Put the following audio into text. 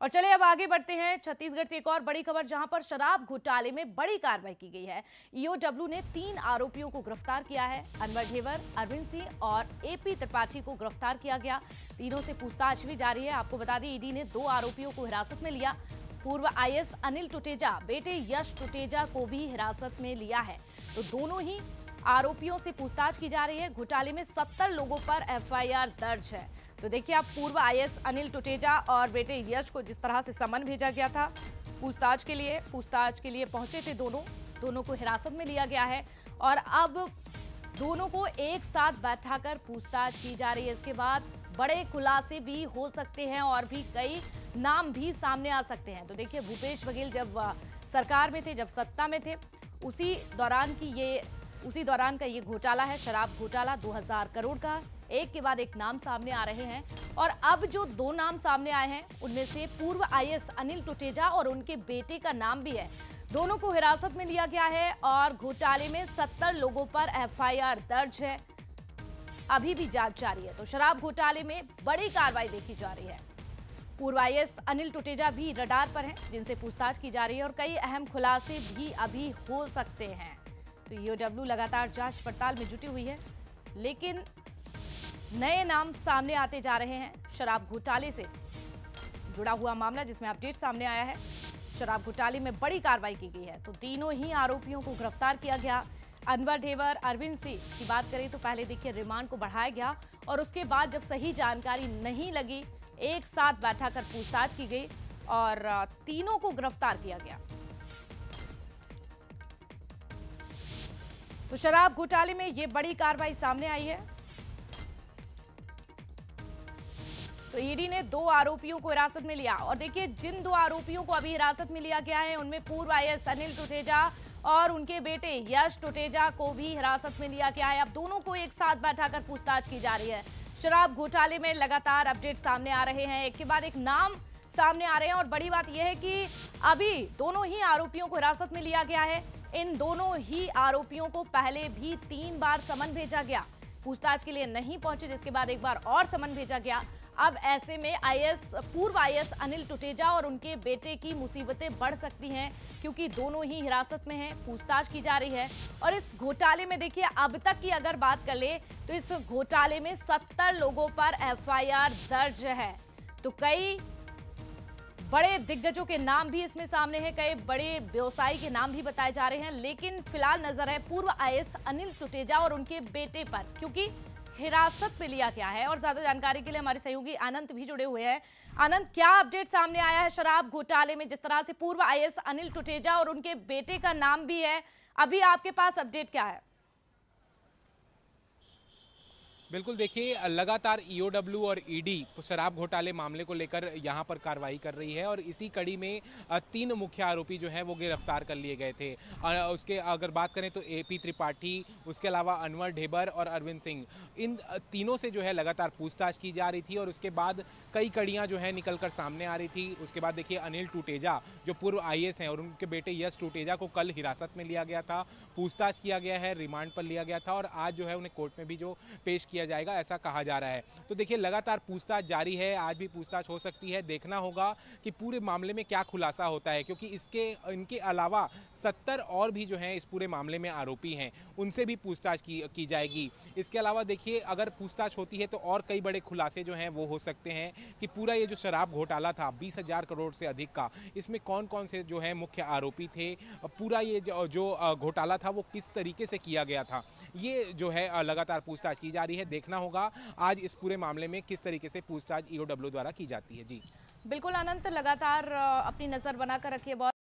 और चलिए अब आगे बढ़ते हैं छत्तीसगढ़ से एक और बड़ी खबर, जहां पर शराब घोटाले में बड़ी कार्रवाई की गई है। ईओडब्ल्यू ने 3 आरोपियों को गिरफ्तार किया है। अनवर ढेबर, अरविंद सिंह और एपी त्रिपाठी को गिरफ्तार किया गया। तीनों से पूछताछ भी जारी है। आपको बता दें, ईडी ने 2 आरोपियों को हिरासत में लिया। पूर्व आईएएस अनिल टुटेजा, बेटे यश टुटेजा को भी हिरासत में लिया है। तो दोनों ही आरोपियों से पूछताछ की जा रही है। घोटाले में 70 लोगों पर एफआईआर दर्ज है। तो देखिए, आप पूर्व आईएएस अनिल टुटेजा और बेटे यश को जिस तरह से समन भेजा गया था पूछताछ के लिए पहुंचे थे दोनों को हिरासत में लिया गया है और अब दोनों को एक साथ बैठाकर पूछताछ की जा रही है। इसके बाद बड़े खुलासे भी हो सकते हैं और भी कई नाम भी सामने आ सकते हैं। तो देखिए, भूपेश बघेल जब सरकार में थे, जब सत्ता में थे, उसी दौरान का ये घोटाला है, शराब घोटाला 2000 करोड़ का। एक के बाद एक नाम सामने आ रहे हैं और अब जो 2 नाम सामने आए हैं उनमें से पूर्व आईएएस अनिल टुटेजा और उनके बेटे का नाम भी है। दोनों को हिरासत में लिया गया है और घोटाले में 70 लोगों पर एफआईआर दर्ज है। अभी भी जांच जारी है। तो शराब घोटाले में बड़ी कार्रवाई देखी जा रही है। पूर्व आईएएस अनिल टुटेजा भी रडार पर हैं, जिनसे पूछताछ की जा रही है और कई अहम खुलासे भी अभी हो सकते हैं। तो ईओडब्ल्यू लगातार जांच पड़ताल में जुटी हुई है, लेकिन नए नाम सामने आते जा रहे हैं। शराब घोटाले से जुड़ा हुआ मामला जिसमें अपडेट सामने आया है, शराब घोटाले में बड़ी कार्रवाई की गई है। तो तीनों ही आरोपियों को गिरफ्तार किया गया। अनवर ढेबर, अरविंद सिंह की बात करें तो पहले देखिए रिमांड को बढ़ाया गया और उसके बाद जब सही जानकारी नहीं लगी, एक साथ बैठाकर पूछताछ की गई और तीनों को गिरफ्तार किया गया। तो शराब घोटाले में ये बड़ी कार्रवाई सामने आई है। तो ईडी ने 2 आरोपियों को हिरासत में लिया और देखिए, जिन 2 आरोपियों को अभी हिरासत में लिया गया है उनमें पूर्व आईएएस अनिल टुटेजा और उनके बेटे यश टुटेजा को भी हिरासत में लिया गया है। अब दोनों को एक साथ बैठाकर पूछताछ की जा रही है। शराब घोटाले में लगातार अपडेट सामने आ रहे हैं, एक के बाद एक नाम सामने आ रहे हैं और बड़ी बात यह है कि अभी दोनों ही आरोपियों को हिरासत में लिया गया है। इन दोनों ही आरोपियों को पहले भी 3 बार समन भेजा गया, पूछताछ के लिए नहीं पहुंचे, जिसके बाद एक बार और समन भेजा गया। अब ऐसे में पूर्व आईएएस अनिल टुटेजा और उनके बेटे की मुसीबतें बढ़ सकती हैं, क्योंकि दोनों ही हिरासत में हैं, पूछताछ की जा रही है। और इस घोटाले में देखिए, अब तक की अगर बात कर ले तो इस घोटाले में 70 लोगों पर एफआईआर दर्ज है। तो कई बड़े दिग्गजों के नाम भी इसमें सामने हैं, कई बड़े व्यवसायी के नाम भी बताए जा रहे हैं, लेकिन फिलहाल नजर है पूर्व आईएएस अनिल टुटेजा और उनके बेटे पर, क्योंकि हिरासत में लिया गया है। और ज्यादा जानकारी के लिए हमारे सहयोगी अनंत भी जुड़े हुए हैं। अनंत, क्या अपडेट सामने आया है शराब घोटाले में? जिस तरह से पूर्व आईएएस अनिल टुटेजा और उनके बेटे का नाम भी है, अभी आपके पास अपडेट क्या है? बिल्कुल, देखिए, लगातार ईओडब्ल्यू और ईडी शराब घोटाले मामले को लेकर यहां पर कार्रवाई कर रही है और इसी कड़ी में 3 मुख्य आरोपी जो हैं वो गिरफ्तार कर लिए गए थे। उसके अगर बात करें तो एपी त्रिपाठी, उसके अलावा अनवर ढेबर और अरविंद सिंह, इन तीनों से जो है लगातार पूछताछ की जा रही थी और उसके बाद कई कड़ियाँ जो है निकल कर सामने आ रही थी। उसके बाद देखिए, अनिल टुटेजा जो पूर्व आईएएस हैं और उनके बेटे यश टुटेजा को कल हिरासत में लिया गया था, पूछताछ किया गया है, रिमांड पर लिया गया था और आज जो है उन्हें कोर्ट में भी जो पेश किया जाएगा, ऐसा कहा जा रहा है। तो देखिए, लगातार पूछताछ जारी है, आज भी पूछताछ हो सकती है। देखना होगा कि पूरे मामले में क्या खुलासा होता है, क्योंकि इनके अलावा 70 और भी जो हैं इस पूरे मामले में आरोपी हैं, उनसे भी पूछताछ की जाएगी। इसके अलावा देखिए, अगर पूछताछ होती है तो और कई बड़े खुलासे जो हैं वो हो सकते हैं कि पूरा ये जो शराब घोटाला था 20,000 करोड़ से अधिक का, इसमें कौन कौन से जो है मुख्य आरोपी थे, पूरा ये जो घोटाला था वो किस तरीके से किया गया था, ये जो है लगातार पूछताछ की जा रही है। देखना होगा आज इस पूरे मामले में किस तरीके से पूछताछ ईओडब्ल्यू द्वारा की जाती है। जी बिल्कुल अनंत, लगातार अपनी नजर बनाकर रखिए। बहुत